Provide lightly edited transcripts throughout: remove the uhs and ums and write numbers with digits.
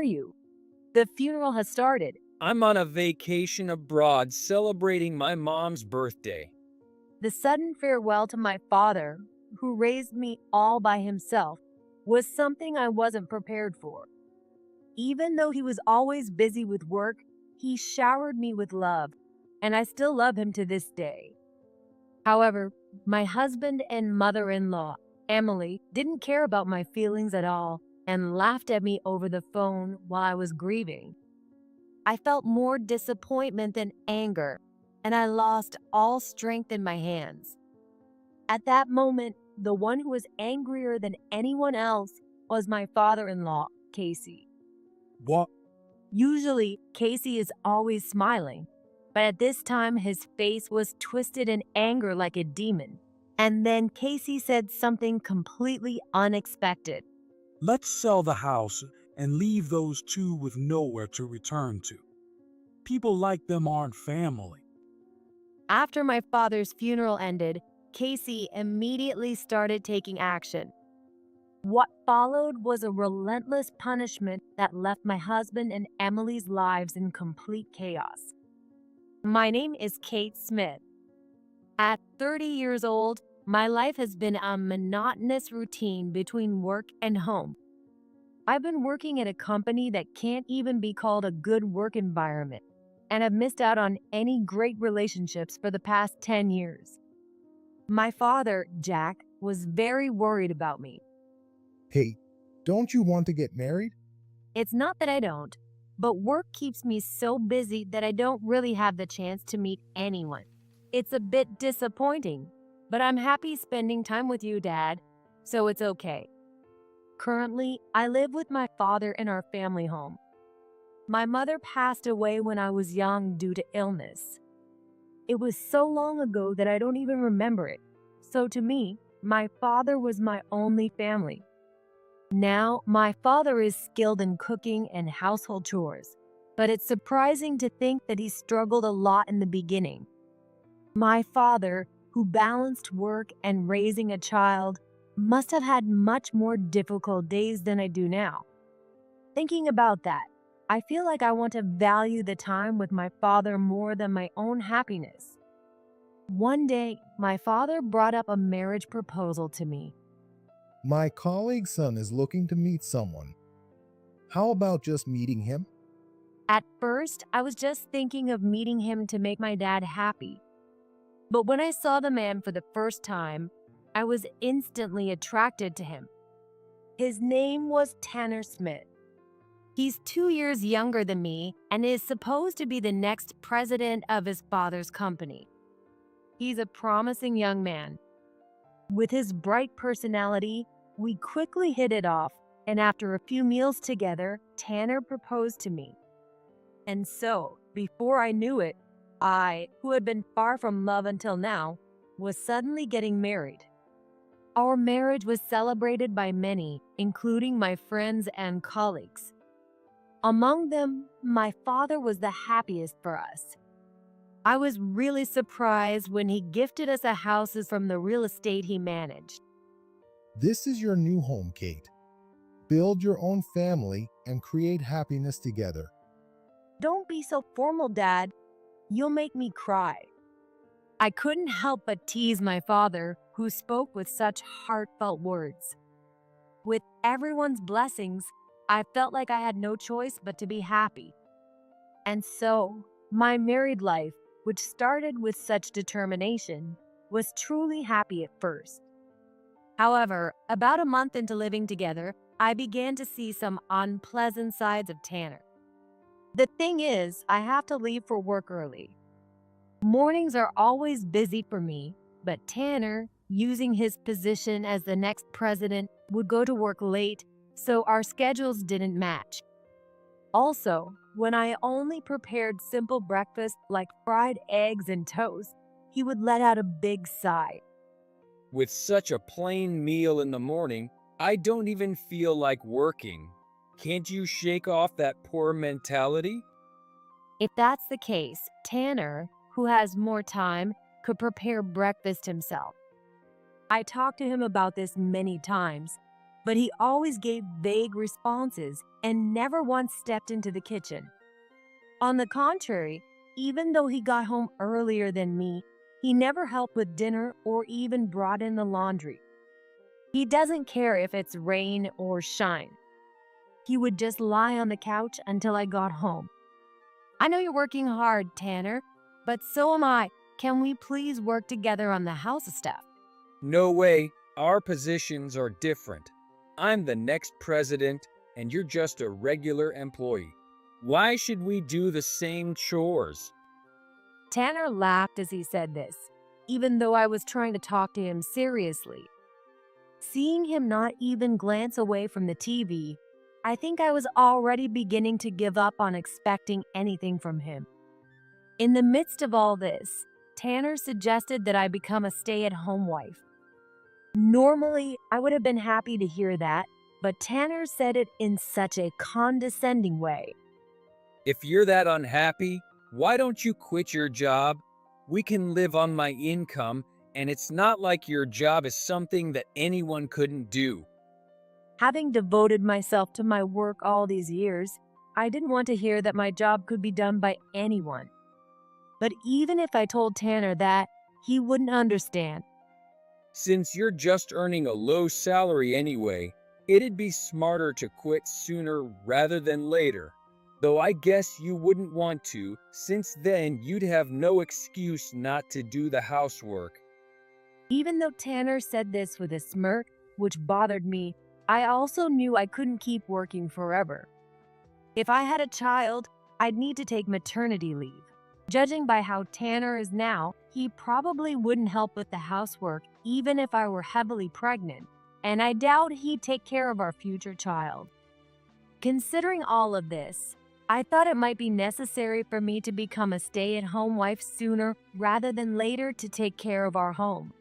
are you? The funeral has started. I'm on a vacation abroad celebrating my mom's birthday. The sudden farewell to my father, who raised me all by himself, was something I wasn't prepared for. Even though he was always busy with work, he showered me with love, and I still love him to this day. However, my husband and mother-in-law, Emily, didn't care about my feelings at all and laughed at me over the phone while I was grieving. I felt more disappointment than anger, and I lost all strength in my hands. At that moment, the one who was angrier than anyone else was my father-in-law, Casey. What? Usually, Casey is always smiling, but at this time his face was twisted in anger like a demon. And then Casey said something completely unexpected. Let's sell the house and leave those two with nowhere to return to. People like them aren't family. After my father's funeral ended, Casey immediately started taking action. What followed was a relentless punishment that left my husband and Emily's lives in complete chaos. My name is Kate Smith. At 30 years old, my life has been a monotonous routine between work and home. I've been working at a company that can't even be called a good work environment, and have missed out on any great relationships for the past 10 years. My father, Jack, was very worried about me. Hey, don't you want to get married? It's not that I don't, but work keeps me so busy that I don't really have the chance to meet anyone. It's a bit disappointing, but I'm happy spending time with you, Dad, so it's okay. Currently, I live with my father in our family home. My mother passed away when I was young due to illness. It was so long ago that I don't even remember it. So to me, my father was my only family. Now, my father is skilled in cooking and household chores, but it's surprising to think that he struggled a lot in the beginning. My father, who balanced work and raising a child, must have had much more difficult days than I do now. Thinking about that, I feel like I want to value the time with my father more than my own happiness. One day, my father brought up a marriage proposal to me. My colleague's son is looking to meet someone. How about just meeting him? At first, I was just thinking of meeting him to make my dad happy. But when I saw the man for the first time, I was instantly attracted to him. His name was Tanner Smith. He's 2 years younger than me and is supposed to be the next president of his father's company. He's a promising young man. With his bright personality, we quickly hit it off, and after a few meals together, Tanner proposed to me. And so, before I knew it, I, who had been far from love until now, was suddenly getting married. Our marriage was celebrated by many, including my friends and colleagues. Among them, my father was the happiest for us. I was really surprised when he gifted us a house from the real estate he managed. This is your new home, Kate. Build your own family and create happiness together. Don't be so formal, Dad. You'll make me cry. I couldn't help but tease my father, who spoke with such heartfelt words. With everyone's blessings, I felt like I had no choice but to be happy. And so, my married life, which started with such determination, was truly happy at first. However, about a month into living together, I began to see some unpleasant sides of Tanner. The thing is, I have to leave for work early. Mornings are always busy for me, but Tanner, using his position as the next president, would go to work late, so our schedules didn't match. Also, when I only prepared simple breakfast like fried eggs and toast, he would let out a big sigh. With such a plain meal in the morning, I don't even feel like working. Can't you shake off that poor mentality? If that's the case, Tanner, who has more time, could prepare breakfast himself. I talked to him about this many times, but he always gave vague responses and never once stepped into the kitchen. On the contrary, even though he got home earlier than me, he never helped with dinner or even brought in the laundry. He doesn't care if it's rain or shine. He would just lie on the couch until I got home. I know you're working hard, Tanner, but so am I. Can we please work together on the house stuff? No way, our positions are different. I'm the next president, and you're just a regular employee. Why should we do the same chores? Tanner laughed as he said this, even though I was trying to talk to him seriously. Seeing him not even glance away from the TV, I think I was already beginning to give up on expecting anything from him. In the midst of all this, Tanner suggested that I become a stay-at-home wife. Normally, I would have been happy to hear that, but Tanner said it in such a condescending way. If you're that unhappy, why don't you quit your job? We can live on my income, and it's not like your job is something that anyone couldn't do. Having devoted myself to my work all these years, I didn't want to hear that my job could be done by anyone. But even if I told Tanner that, he wouldn't understand. Since you're just earning a low salary anyway, it'd be smarter to quit sooner rather than later. Though I guess you wouldn't want to, since then you'd have no excuse not to do the housework. Even though Tanner said this with a smirk, which bothered me, I also knew I couldn't keep working forever. If I had a child, I'd need to take maternity leave. Judging by how Tanner is now, he probably wouldn't help with the housework even if I were heavily pregnant, and I doubt he'd take care of our future child. Considering all of this, I thought it might be necessary for me to become a stay-at-home wife sooner rather than later to take care of our home.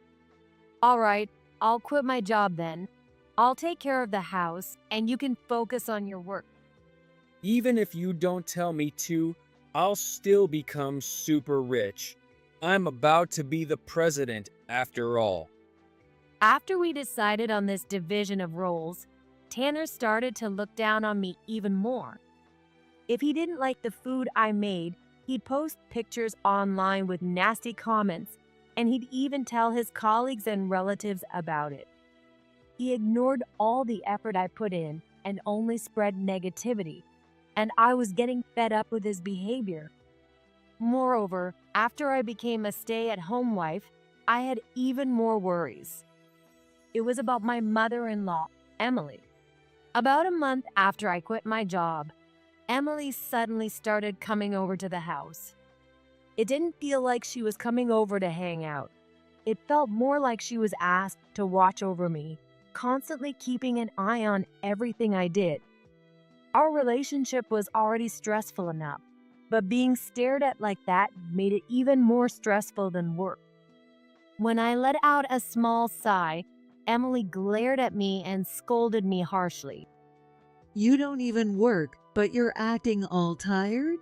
All right, I'll quit my job then. I'll take care of the house, and you can focus on your work. Even if you don't tell me to, I'll still become super rich. I'm about to be the president after all. After we decided on this division of roles, Tanner started to look down on me even more. If he didn't like the food I made, he'd post pictures online with nasty comments, and he'd even tell his colleagues and relatives about it. He ignored all the effort I put in and only spread negativity, and I was getting fed up with his behavior. Moreover, after I became a stay-at-home wife, I had even more worries. It was about my mother-in-law, Emily. About a month after I quit my job, Emily suddenly started coming over to the house. It didn't feel like she was coming over to hang out. It felt more like she was asked to watch over me, constantly keeping an eye on everything I did. Our relationship was already stressful enough, but being stared at like that made it even more stressful than work. When I let out a small sigh, Emily glared at me and scolded me harshly. You don't even work, but you're acting all tired?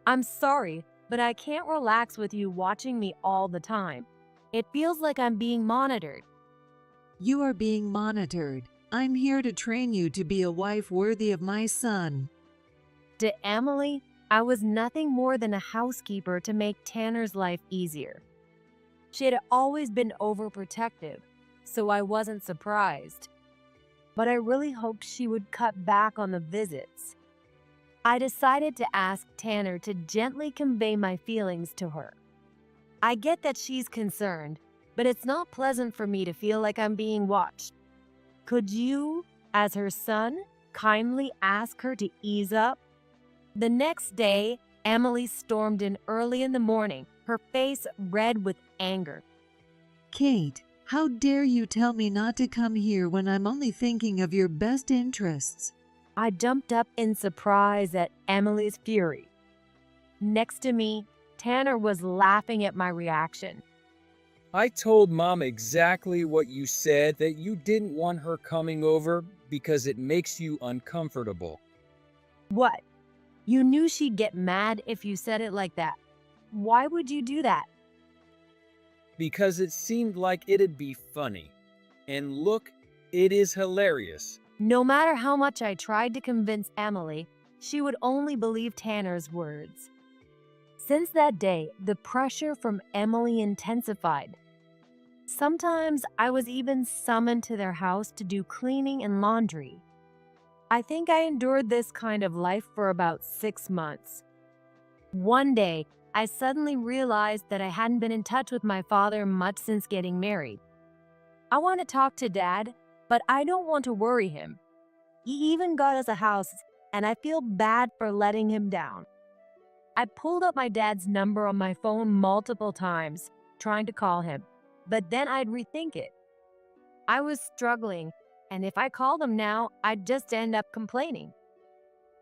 I'm sorry, but I can't relax with you watching me all the time. It feels like I'm being monitored. You are being monitored. I'm here to train you to be a wife worthy of my son. To Emily, I was nothing more than a housekeeper to make Tanner's life easier. She had always been overprotective, so I wasn't surprised. But I really hoped she would cut back on the visits. I decided to ask Tanner to gently convey my feelings to her. I get that she's concerned, but it's not pleasant for me to feel like I'm being watched. Could you, as her son, kindly ask her to ease up? The next day, Emily stormed in early in the morning, her face red with anger. Kate, how dare you tell me not to come here when I'm only thinking of your best interests? I jumped up in surprise at Emily's fury. Next to me, Tanner was laughing at my reaction. I told Mom exactly what you said, that you didn't want her coming over because it makes you uncomfortable. What? You knew she'd get mad if you said it like that. Why would you do that? Because it seemed like it'd be funny. And look, it is hilarious. No matter how much I tried to convince Emily, she would only believe Tanner's words. Since that day, the pressure from Emily intensified. Sometimes I was even summoned to their house to do cleaning and laundry. I think I endured this kind of life for about 6 months. One day, I suddenly realized that I hadn't been in touch with my father much since getting married. I want to talk to Dad, but I don't want to worry him. He even got us a house, and I feel bad for letting him down. I pulled up my dad's number on my phone multiple times, trying to call him, but then I'd rethink it. I was struggling, and if I called him now, I'd just end up complaining.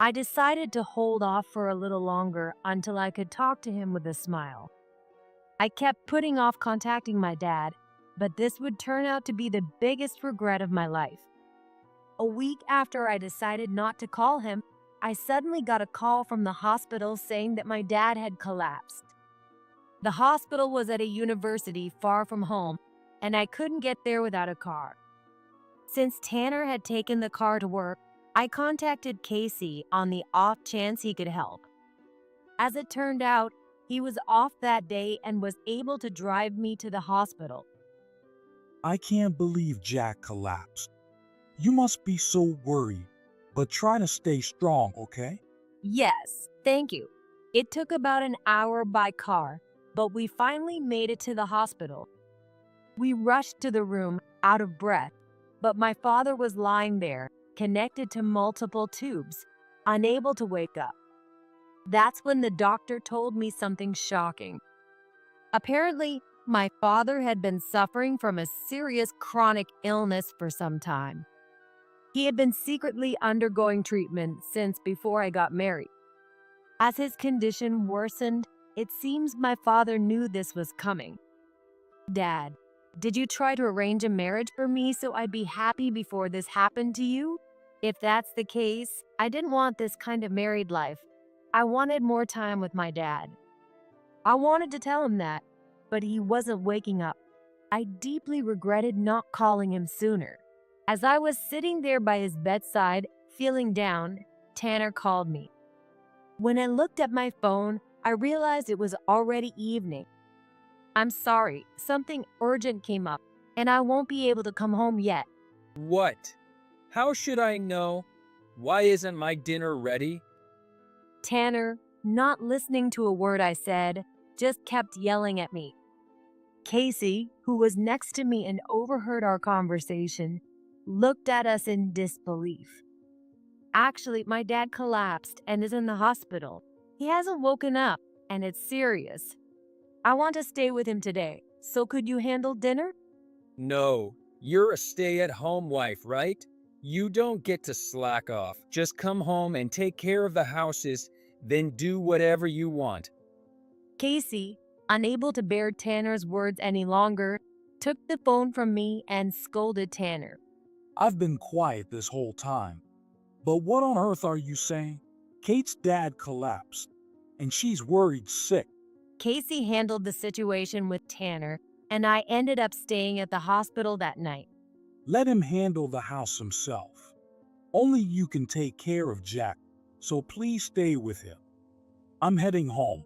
I decided to hold off for a little longer until I could talk to him with a smile. I kept putting off contacting my dad, but this would turn out to be the biggest regret of my life. A week after I decided not to call him, I suddenly got a call from the hospital saying that my dad had collapsed. The hospital was at a university far from home, and I couldn't get there without a car. Since Tanner had taken the car to work, I contacted Casey on the off chance he could help. As it turned out, he was off that day and was able to drive me to the hospital. I can't believe Jack collapsed. You must be so worried, but try to stay strong, okay? Yes, thank you. It took about an hour by car, but we finally made it to the hospital. We rushed to the room, out of breath, but my father was lying there, connected to multiple tubes, unable to wake up. That's when the doctor told me something shocking. Apparently, my father had been suffering from a serious chronic illness for some time. He had been secretly undergoing treatment since before I got married. As his condition worsened, it seems my father knew this was coming. Dad, did you try to arrange a marriage for me so I'd be happy before this happened to you? If that's the case, I didn't want this kind of married life. I wanted more time with my dad. I wanted to tell him that, but he wasn't waking up. I deeply regretted not calling him sooner. As I was sitting there by his bedside, feeling down, Tanner called me. When I looked at my phone, I realized it was already evening. I'm sorry, something urgent came up, and I won't be able to come home yet. What? How should I know? Why isn't my dinner ready? Tanner, not listening to a word I said, just kept yelling at me. Casey, who was next to me and overheard our conversation, looked at us in disbelief. Actually, my dad collapsed and is in the hospital. He hasn't woken up, and it's serious. I want to stay with him today, so could you handle dinner? No, you're a stay-at-home wife, right? You don't get to slack off. Just come home and take care of the houses, then do whatever you want. Casey, unable to bear Tanner's words any longer, took the phone from me and scolded Tanner. I've been quiet this whole time. But what on earth are you saying? Kate's dad collapsed, and she's worried sick. Casey handled the situation with Tanner, and I ended up staying at the hospital that night. Let him handle the house himself. Only you can take care of Jack, so please stay with him. I'm heading home,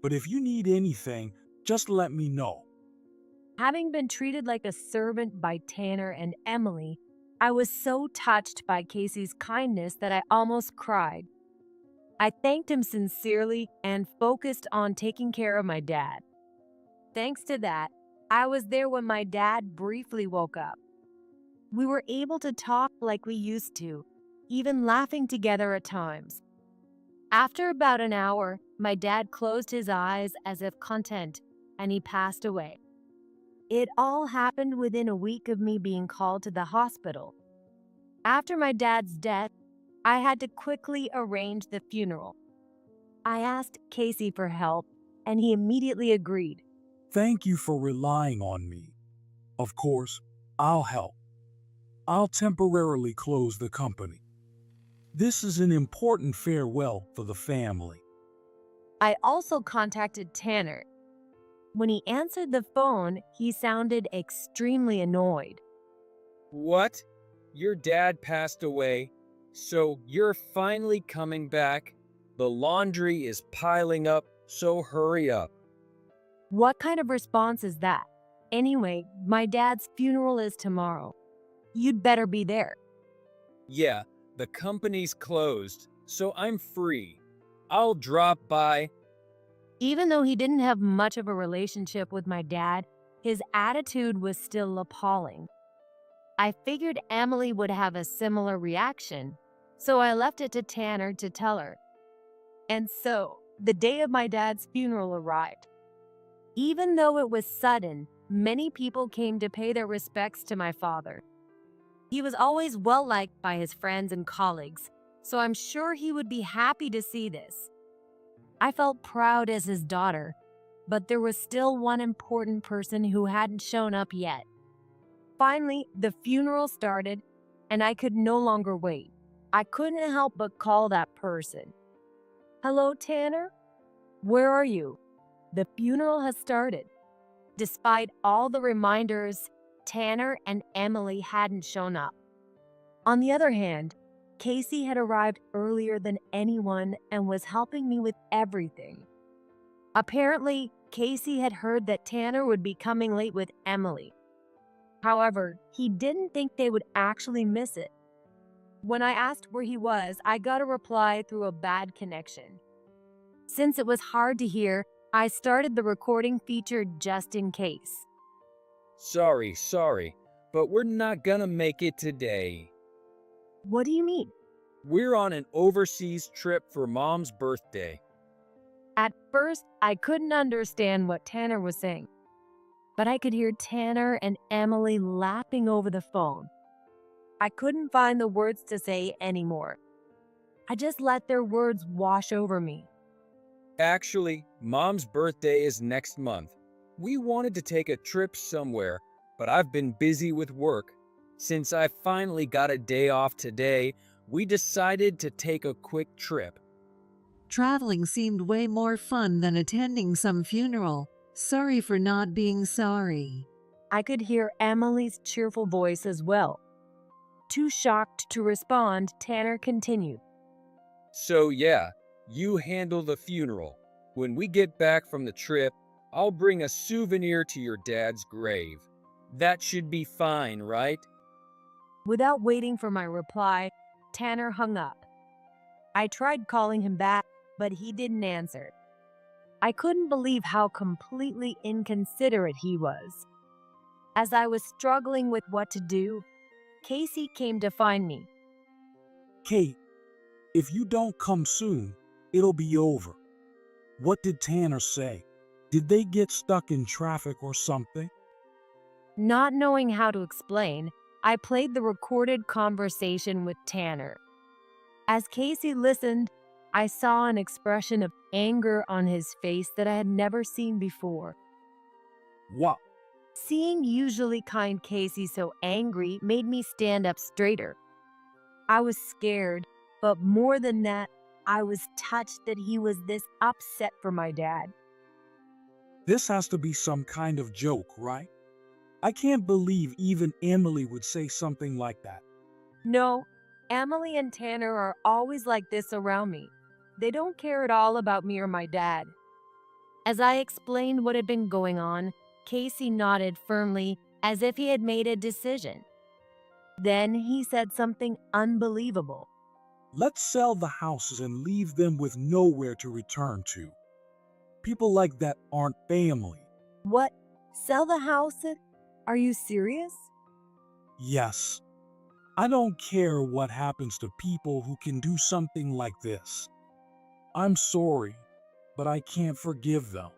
but if you need anything, just let me know. Having been treated like a servant by Tanner and Emily, I was so touched by Casey's kindness that I almost cried. I thanked him sincerely and focused on taking care of my dad. Thanks to that, I was there when my dad briefly woke up. We were able to talk like we used to, even laughing together at times. After about an hour, my dad closed his eyes as if content, and he passed away. It all happened within a week of me being called to the hospital. After my dad's death, I had to quickly arrange the funeral. I asked Casey for help, and he immediately agreed. Thank you for relying on me. Of course, I'll help. I'll temporarily close the company. This is an important farewell for the family. I also contacted Tanner. When he answered the phone, he sounded extremely annoyed. What? your dad passed away, so you're finally coming back. The laundry is piling up, so hurry up. What kind of response is that? Anyway, my dad's funeral is tomorrow. You'd better be there. Yeah, the company's closed, so I'm free. I'll drop by. Even though he didn't have much of a relationship with my dad, his attitude was still appalling. I figured Emily would have a similar reaction, so I left it to Tanner to tell her. And so, the day of my dad's funeral arrived. Even though it was sudden, many people came to pay their respects to my father. He was always well liked by his friends and colleagues, so I'm sure he would be happy to see this. I felt proud as his daughter, but there was still one important person who hadn't shown up yet. Finally, the funeral started, and I could no longer wait. I couldn't help but call that person. Hello, Tanner? Where are you? The funeral has started. Despite all the reminders, Tanner and Emily hadn't shown up. On the other hand, Casey had arrived earlier than anyone and was helping me with everything. Apparently, Casey had heard that Tanner would be coming late with Emily. However, he didn't think they would actually miss it. When I asked where he was, I got a reply through a bad connection. Since it was hard to hear, I started the recording feature just in case. Sorry, but we're not gonna make it today. What do you mean? We're on an overseas trip for Mom's birthday. At first, I couldn't understand what Tanner was saying, but I could hear Tanner and Emily laughing over the phone. I couldn't find the words to say anymore. I just let their words wash over me. Actually, Mom's birthday is next month. We wanted to take a trip somewhere, but I've been busy with work. Since I finally got a day off today, we decided to take a quick trip. Traveling seemed way more fun than attending some funeral. Sorry for not being sorry. I could hear Emily's cheerful voice as well. Too shocked to respond, Tanner continued. So yeah, you handle the funeral. When we get back from the trip, I'll bring a souvenir to your dad's grave. That should be fine, right? Without waiting for my reply, Tanner hung up. I tried calling him back, but he didn't answer. I couldn't believe how completely inconsiderate he was. As I was struggling with what to do, Casey came to find me. Kate, if you don't come soon, it'll be over. What did Tanner say? Did they get stuck in traffic or something? Not knowing how to explain, I played the recorded conversation with Tanner. As Casey listened, I saw an expression of anger on his face that I had never seen before. What? Seeing usually kind Casey so angry made me stand up straighter. I was scared, but more than that, I was touched that he was this upset for my dad. This has to be some kind of joke, right? I can't believe even Emily would say something like that. No, Emily and Tanner are always like this around me. They don't care at all about me or my dad. As I explained what had been going on, Casey nodded firmly as if he had made a decision. Then he said something unbelievable. Let's sell the houses and leave them with nowhere to return to. People like that aren't family. What? Sell the house? Are you serious? Yes. I don't care what happens to people who can do something like this. I'm sorry, but I can't forgive them.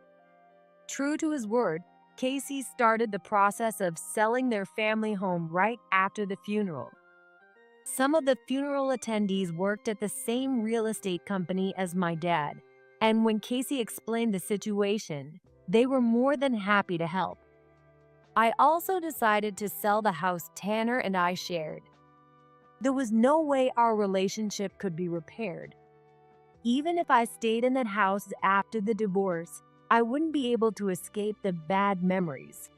True to his word, Casey started the process of selling their family home right after the funeral. Some of the funeral attendees worked at the same real estate company as my dad, and when Casey explained the situation, they were more than happy to help. I also decided to sell the house Tanner and I shared. There was no way our relationship could be repaired. Even if I stayed in that house after the divorce, I wouldn't be able to escape the bad memories.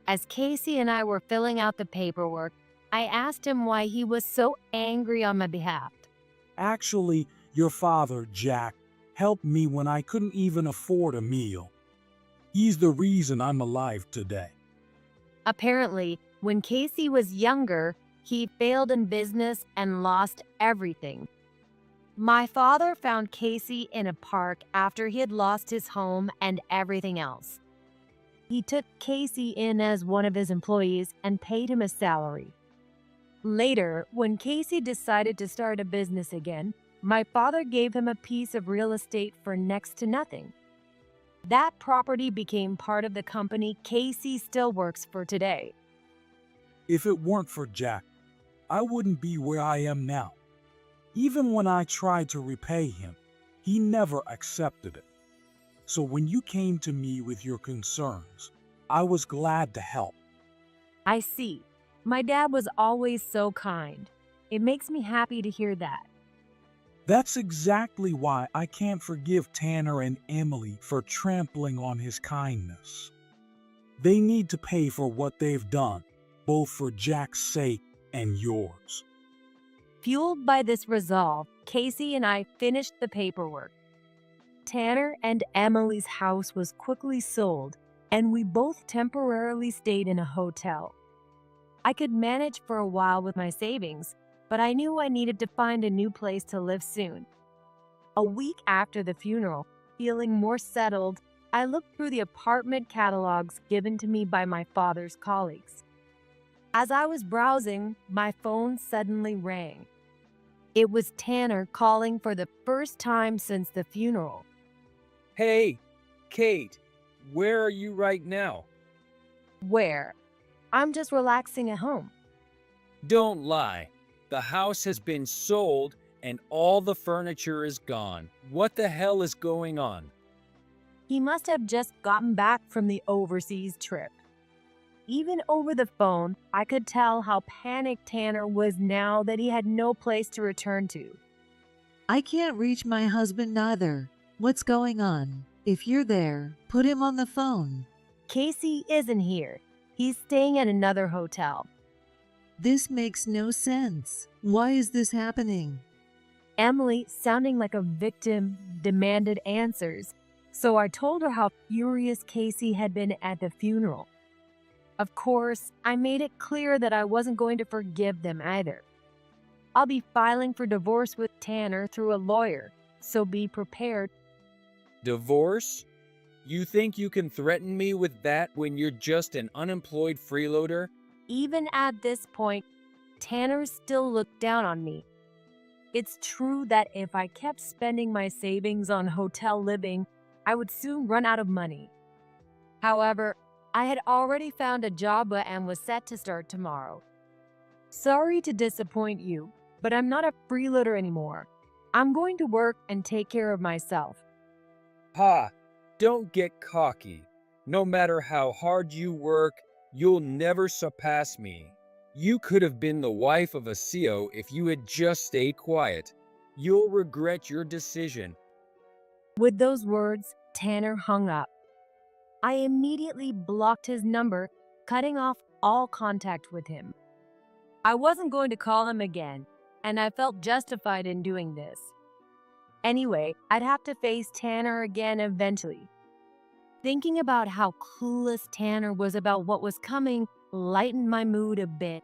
As Casey and I were filling out the paperwork, I asked him why he was so angry on my behalf. Actually, your father, Jack, helped me when I couldn't even afford a meal. He's the reason I'm alive today. Apparently, when Casey was younger, he failed in business and lost everything. My father found Casey in a park after he had lost his home and everything else. He took Casey in as one of his employees and paid him a salary. Later, when Casey decided to start a business again, my father gave him a piece of real estate for next to nothing. That property became part of the company Casey still works for today. If it weren't for Jack, I wouldn't be where I am now. Even when I tried to repay him, he never accepted it. So when you came to me with your concerns, I was glad to help. I see. My dad was always so kind. It makes me happy to hear that. That's exactly why I can't forgive Tanner and Emily for trampling on his kindness. They need to pay for what they've done, both for Jack's sake and yours. Fueled by this resolve, Casey and I finished the paperwork. Tanner and Emily's house was quickly sold, and we both temporarily stayed in a hotel. I could manage for a while with my savings, but I knew I needed to find a new place to live soon. A week after the funeral, feeling more settled, I looked through the apartment catalogs given to me by my father's colleagues. As I was browsing, my phone suddenly rang. It was Tanner calling for the first time since the funeral. Hey, Kate, where are you right now? Where? I'm just relaxing at home. Don't lie. The house has been sold and all the furniture is gone. What the hell is going on? He must have just gotten back from the overseas trip. Even over the phone, I could tell how panicked Tanner was now that he had no place to return to. I can't reach my husband either. What's going on? If you're there, put him on the phone. Casey isn't here. He's staying at another hotel. This makes no sense. Why is this happening? Emily, sounding like a victim, demanded answers, so I told her how furious Casey had been at the funeral. Of course, I made it clear that I wasn't going to forgive them either. I'll be filing for divorce with Tanner through a lawyer, so be prepared. Divorce? You think you can threaten me with that when you're just an unemployed freeloader? Even at this point, Tanner still looked down on me. It's true that if I kept spending my savings on hotel living, I would soon run out of money. However, I had already found a job and was set to start tomorrow. Sorry to disappoint you, but I'm not a freeloader anymore. I'm going to work and take care of myself. Ha! Don't get cocky. No matter how hard you work, you'll never surpass me. You could have been the wife of a CEO if you had just stayed quiet. You'll regret your decision. With those words, Tanner hung up. I immediately blocked his number, cutting off all contact with him. I wasn't going to call him again, and I felt justified in doing this. Anyway, I'd have to face Tanner again eventually. Thinking about how clueless Tanner was about what was coming lightened my mood a bit.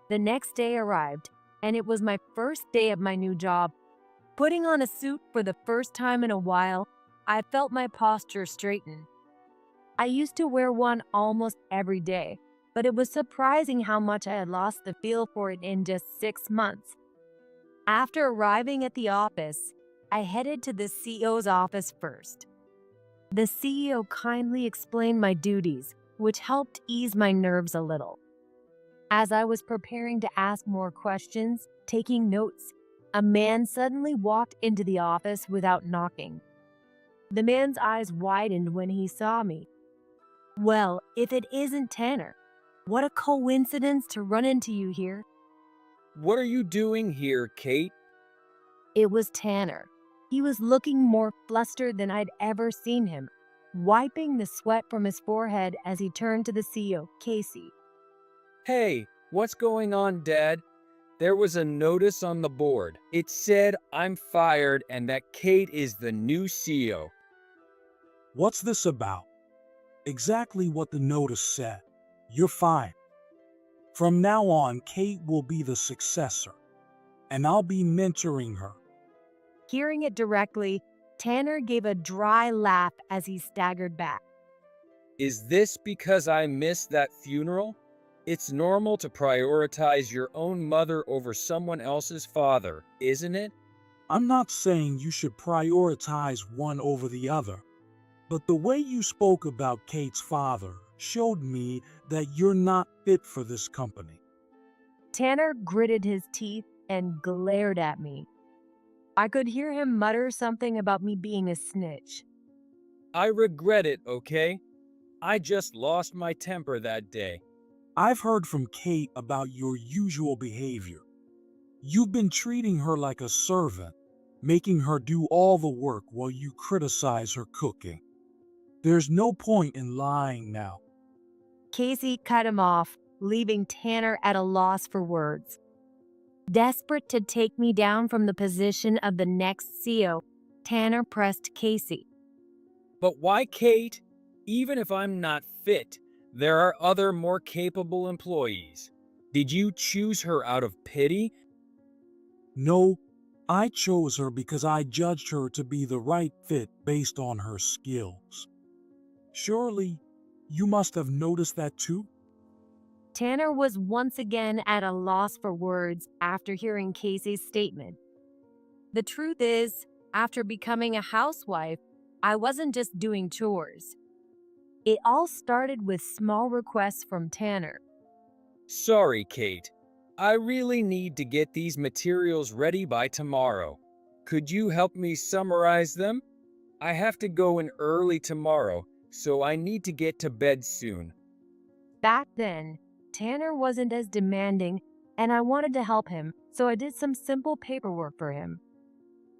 The next day arrived, and it was my first day of my new job. Putting on a suit for the first time in a while, I felt my posture straighten. I used to wear one almost every day, but it was surprising how much I had lost the feel for it in just 6 months. After arriving at the office, I headed to the CEO's office first. The CEO kindly explained my duties, which helped ease my nerves a little. As I was preparing to ask more questions, taking notes, a man suddenly walked into the office without knocking. The man's eyes widened when he saw me. Well, if it isn't Tanner, what a coincidence to run into you here. What are you doing here, Kate? It was Tanner. He was looking more flustered than I'd ever seen him, wiping the sweat from his forehead as he turned to the CEO, Casey. Hey, What's going on, Dad? There was a notice on the board. It said I'm fired and that Kate is the new CEO. What's this about? Exactly what the notice said. You're fine. From now on, Kate will be the successor, and I'll be mentoring her. Hearing it directly, Tanner gave a dry laugh as he staggered back. Is this because I missed that funeral? It's normal to prioritize your own mother over someone else's father, isn't it? I'm not saying you should prioritize one over the other, but the way you spoke about Kate's father showed me that you're not fit for this company. Tanner gritted his teeth and glared at me. I could hear him mutter something about me being a snitch. I regret it, okay? I just lost my temper that day. I've heard from Kate about your usual behavior. You've been treating her like a servant, making her do all the work while you criticize her cooking. There's no point in lying now. Casey cut him off, leaving Tanner at a loss for words. Desperate to take me down from the position of the next CEO, Tanner pressed Casey. But why Kate? Even if I'm not fit, there are other more capable employees. Did you choose her out of pity? No, I chose her because I judged her to be the right fit based on her skills. Surely, you must have noticed that too? Tanner was once again at a loss for words after hearing Casey's statement. The truth is, after becoming a housewife, I wasn't just doing chores. It all started with small requests from Tanner. Sorry, Kate. I really need to get these materials ready by tomorrow. Could you help me summarize them? I have to go in early tomorrow, so I need to get to bed soon. Back then, Tanner wasn't as demanding, and I wanted to help him, so I did some simple paperwork for him.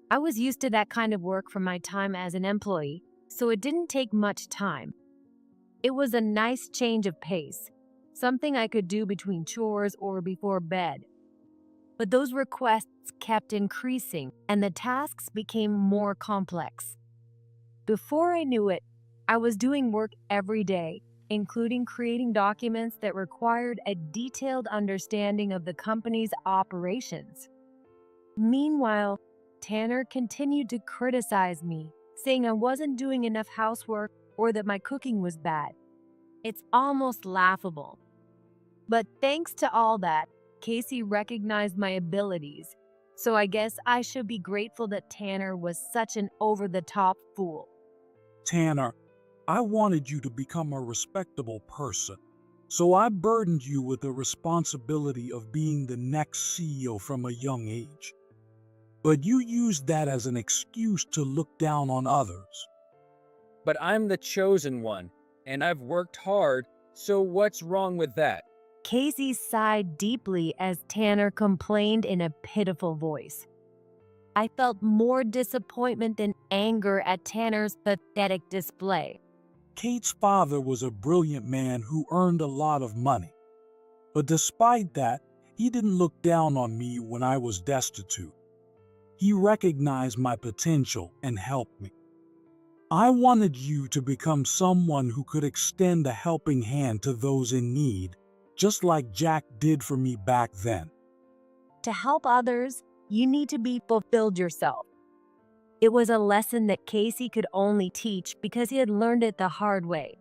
I was used to that kind of work from my time as an employee, so it didn't take much time. It was a nice change of pace, something I could do between chores or before bed. But those requests kept increasing, and the tasks became more complex. Before I knew it, I was doing work every day, including creating documents that required a detailed understanding of the company's operations. Meanwhile, Tanner continued to criticize me, saying I wasn't doing enough housework or that my cooking was bad. It's almost laughable. But thanks to all that, Casey recognized my abilities, so I guess I should be grateful that Tanner was such an over-the-top fool. Tanner, I wanted you to become a respectable person, so I burdened you with the responsibility of being the next CEO from a young age. But you used that as an excuse to look down on others. But I'm the chosen one, and I've worked hard, so what's wrong with that? Casey sighed deeply as Tanner complained in a pitiful voice. I felt more disappointment than anger at Tanner's pathetic display. Kate's father was a brilliant man who earned a lot of money. But despite that, he didn't look down on me when I was destitute. He recognized my potential and helped me. I wanted you to become someone who could extend a helping hand to those in need, just like Jack did for me back then. To help others, you need to be fulfilled yourself. It was a lesson that Casey could only teach because he had learned it the hard way.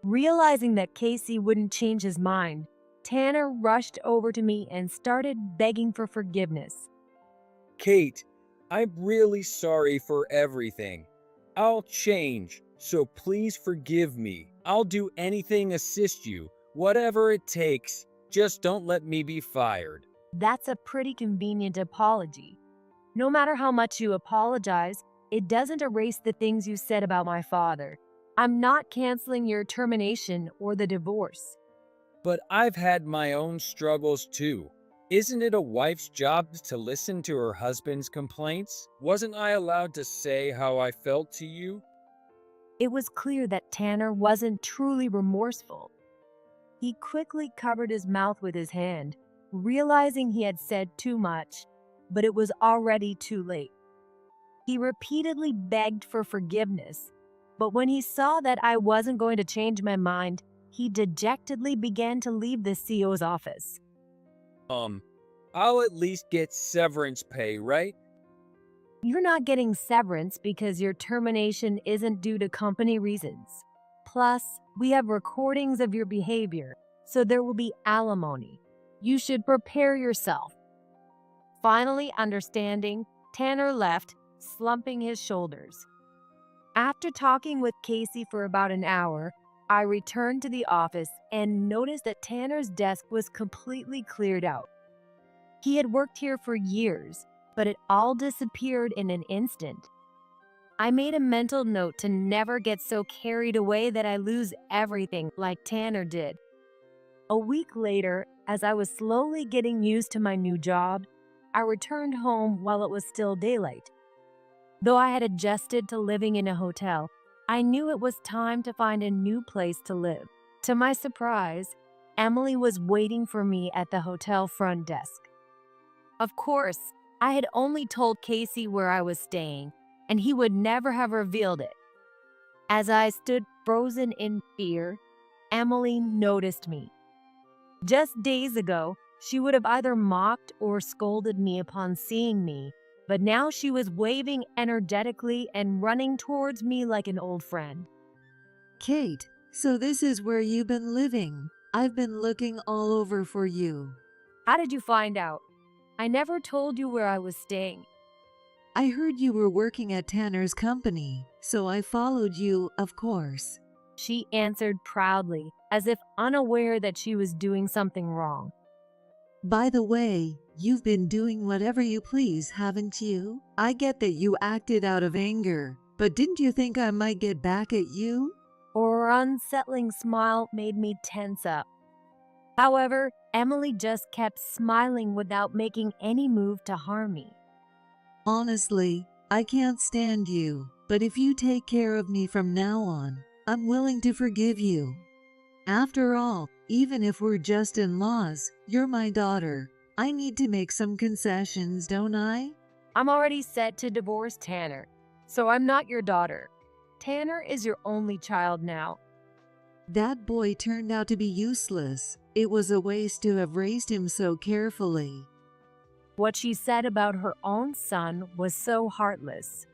Realizing that Casey wouldn't change his mind, Tanner rushed over to me and started begging for forgiveness. Kate, I'm really sorry for everything. I'll change, so please forgive me. I'll do anything to assist you, whatever it takes. Just don't let me be fired. That's a pretty convenient apology. No matter how much you apologize, it doesn't erase the things you said about my father. I'm not canceling your termination or the divorce. But I've had my own struggles too. Isn't it a wife's job to listen to her husband's complaints? Wasn't I allowed to say how I felt to you? It was clear that Tanner wasn't truly remorseful. He quickly covered his mouth with his hand, realizing he had said too much, but it was already too late. He repeatedly begged for forgiveness, but when he saw that I wasn't going to change my mind, he dejectedly began to leave the CO's office. I'll at least get severance pay, right? You're not getting severance because your termination isn't due to company reasons. Plus, we have recordings of your behavior, so there will be alimony. You should prepare yourself. Finally understanding, Tanner left, slumping his shoulders. After talking with Casey for about an hour, I returned to the office and noticed that Tanner's desk was completely cleared out. He had worked here for years, but it all disappeared in an instant. I made a mental note to never get so carried away that I lose everything like Tanner did. A week later, as I was slowly getting used to my new job, I returned home while it was still daylight. Though I had adjusted to living in a hotel, I knew it was time to find a new place to live. To my surprise, Emily was waiting for me at the hotel front desk. Of course, I had only told Casey where I was staying, and he would never have revealed it. As I stood frozen in fear, Emily noticed me. Just days ago, she would have either mocked or scolded me upon seeing me, but now she was waving energetically and running towards me like an old friend. Kate, so this is where you've been living. I've been looking all over for you. How did you find out? I never told you where I was staying. I heard you were working at Tanner's company, so I followed you, of course. She answered proudly, as if unaware that she was doing something wrong. By the way, you've been doing whatever you please, haven't you? I get that you acted out of anger, but didn't you think I might get back at you? Her unsettling smile made me tense up. However, Emily just kept smiling without making any move to harm me. Honestly, I can't stand you, but if you take care of me from now on, I'm willing to forgive you. After all, even if we're just in-laws, you're my daughter. I need to make some concessions, don't I? I'm already set to divorce Tanner, so I'm not your daughter. Tanner is your only child now. That boy turned out to be useless. It was a waste to have raised him so carefully. What she said about her own son was so heartless.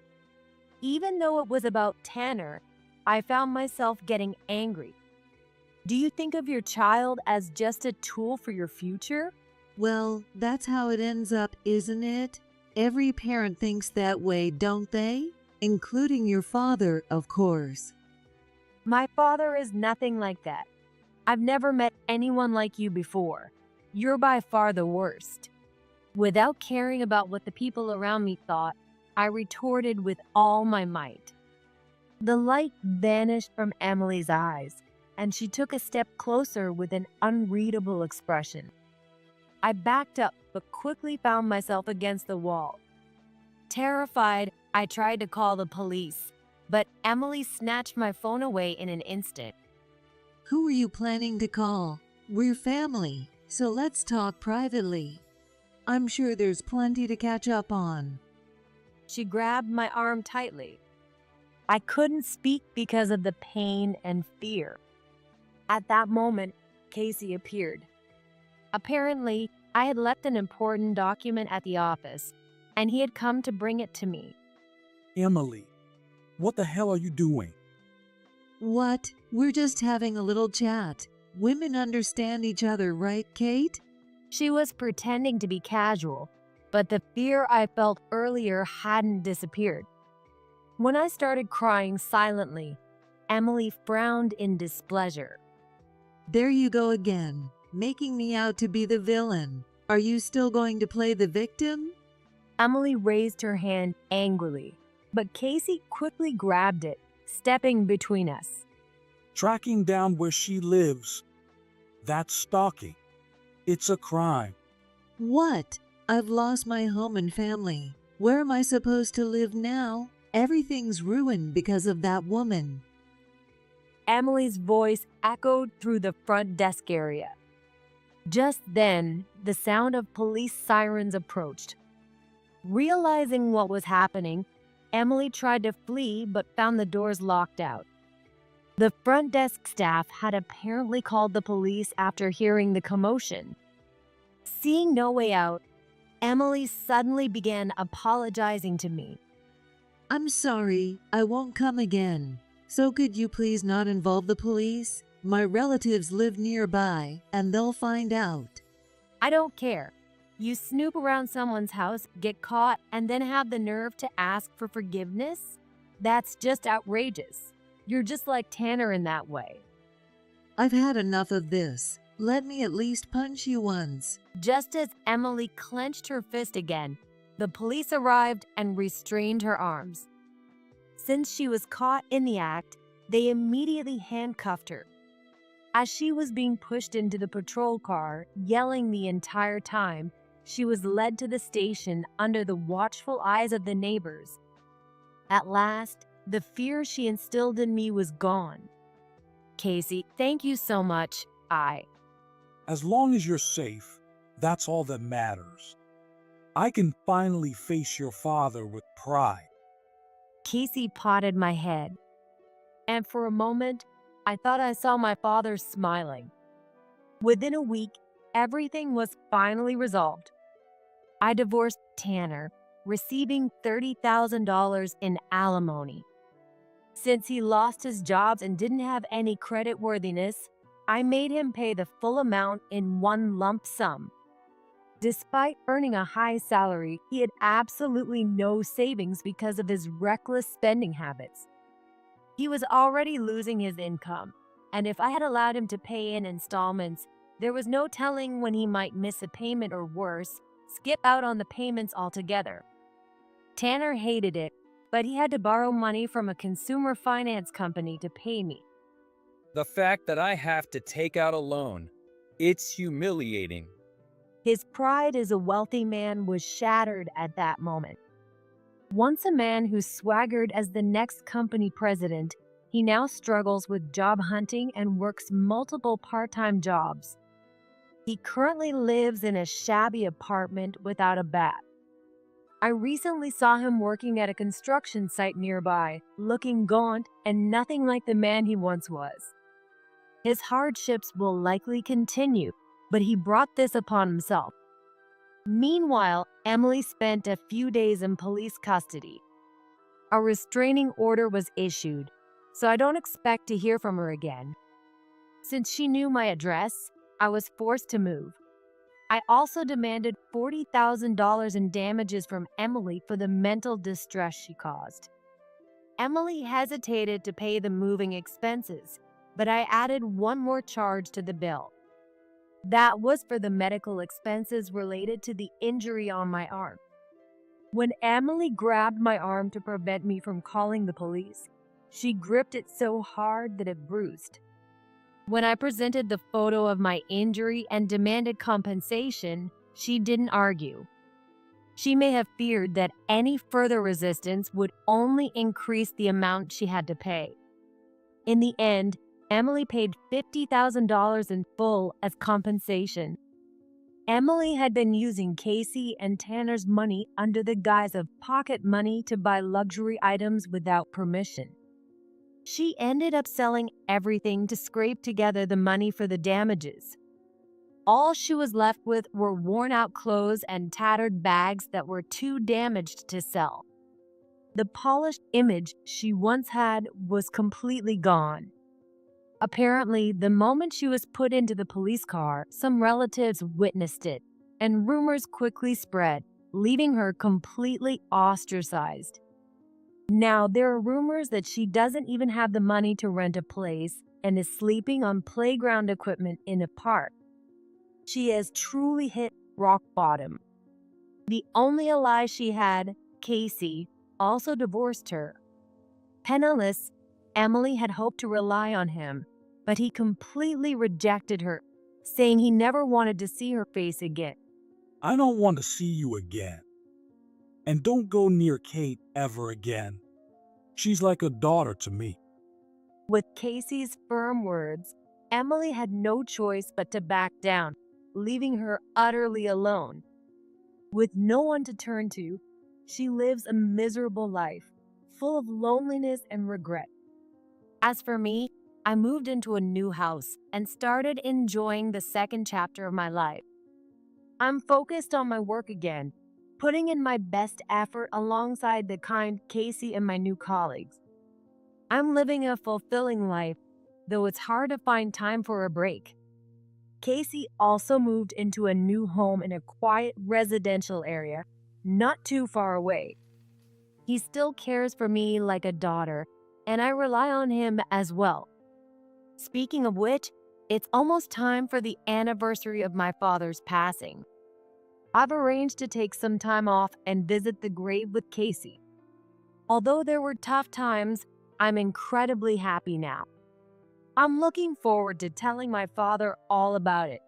Even though it was about Tanner, I found myself getting angry. Do you think of your child as just a tool for your future? Well, that's how it ends up, isn't it? Every parent thinks that way, don't they? Including your father, of course. My father is nothing like that. I've never met anyone like you before. You're by far the worst. Without caring about what the people around me thought, I retorted with all my might. The light vanished from Emily's eyes, and she took a step closer with an unreadable expression. I backed up, but quickly found myself against the wall. Terrified, I tried to call the police, but Emily snatched my phone away in an instant. Who are you planning to call? We're family, so let's talk privately. I'm sure there's plenty to catch up on. She grabbed my arm tightly. I couldn't speak because of the pain and fear. At that moment, Casey appeared. Apparently, I had left an important document at the office, and he had come to bring it to me. Emily, what the hell are you doing? What? We're just having a little chat. Women understand each other, right, Kate? She was pretending to be casual, but the fear I felt earlier hadn't disappeared. When I started crying silently, Emily frowned in displeasure. There you go again, making me out to be the villain. Are you still going to play the victim? Emily raised her hand angrily, but Casey quickly grabbed it, stepping between us. Tracking down where she lives. That's stalking. It's a crime. What? I've lost my home and family. Where am I supposed to live now? Everything's ruined because of that woman. Emily's voice echoed through the front desk area. Just then, the sound of police sirens approached. Realizing what was happening, Emily tried to flee but found the doors locked out. The front desk staff had apparently called the police after hearing the commotion. Seeing no way out, Emily suddenly began apologizing to me. I'm sorry, I won't come again. So could you please not involve the police? My relatives live nearby, and they'll find out. I don't care. You snoop around someone's house, get caught, and then have the nerve to ask for forgiveness? That's just outrageous. You're just like Tanner in that way. I've had enough of this. Let me at least punch you once. Just as Emily clenched her fist again, the police arrived and restrained her arms. Since she was caught in the act, they immediately handcuffed her. As she was being pushed into the patrol car, yelling the entire time, she was led to the station under the watchful eyes of the neighbors. At last, the fear she instilled in me was gone. Casey, thank you so much. As long as you're safe, that's all that matters. I can finally face your father with pride. Casey patted my head, and for a moment, I thought I saw my father smiling. Within a week, everything was finally resolved. I divorced Tanner, receiving $30,000 in alimony. Since he lost his job and didn't have any creditworthiness, I made him pay the full amount in one lump sum. Despite earning a high salary, he had absolutely no savings because of his reckless spending habits. He was already losing his income, and if I had allowed him to pay in installments, there was no telling when he might miss a payment or worse, skip out on the payments altogether. Tanner hated it, but he had to borrow money from a consumer finance company to pay me. The fact that I have to take out a loan, it's humiliating. His pride as a wealthy man was shattered at that moment. Once a man who swaggered as the next company president, he now struggles with job hunting and works multiple part-time jobs. He currently lives in a shabby apartment without a bath. I recently saw him working at a construction site nearby, looking gaunt and nothing like the man he once was. His hardships will likely continue, but he brought this upon himself. Meanwhile, Emily spent a few days in police custody. A restraining order was issued, so I don't expect to hear from her again. Since she knew my address, I was forced to move. I also demanded $40,000 in damages from Emily for the mental distress she caused. Emily hesitated to pay the moving expenses, but I added one more charge to the bill. That was for the medical expenses related to the injury on my arm. When Emily grabbed my arm to prevent me from calling the police, she gripped it so hard that it bruised. When I presented the photo of my injury and demanded compensation, she didn't argue. She may have feared that any further resistance would only increase the amount she had to pay. In the end, Emily paid $50,000 in full as compensation. Emily had been using Casey and Tanner's money under the guise of pocket money to buy luxury items without permission. She ended up selling everything to scrape together the money for the damages. All she was left with were worn-out clothes and tattered bags that were too damaged to sell. The polished image she once had was completely gone. Apparently, the moment she was put into the police car, some relatives witnessed it, and rumors quickly spread, leaving her completely ostracized. Now, there are rumors that she doesn't even have the money to rent a place and is sleeping on playground equipment in a park. She has truly hit rock bottom. The only ally she had, Casey, also divorced her. Penniless, Emily had hoped to rely on him, but he completely rejected her, saying he never wanted to see her face again. I don't want to see you again. And don't go near Kate ever again. She's like a daughter to me. With Casey's firm words, Emily had no choice but to back down, leaving her utterly alone. With no one to turn to, she lives a miserable life, full of loneliness and regret. As for me, I moved into a new house and started enjoying the second chapter of my life. I'm focused on my work again, putting in my best effort alongside the kind Casey and my new colleagues. I'm living a fulfilling life, though it's hard to find time for a break. Casey also moved into a new home in a quiet residential area, not too far away. He still cares for me like a daughter, and I rely on him as well. Speaking of which, it's almost time for the anniversary of my father's passing. I've arranged to take some time off and visit the grave with Casey. Although there were tough times, I'm incredibly happy now. I'm looking forward to telling my father all about it.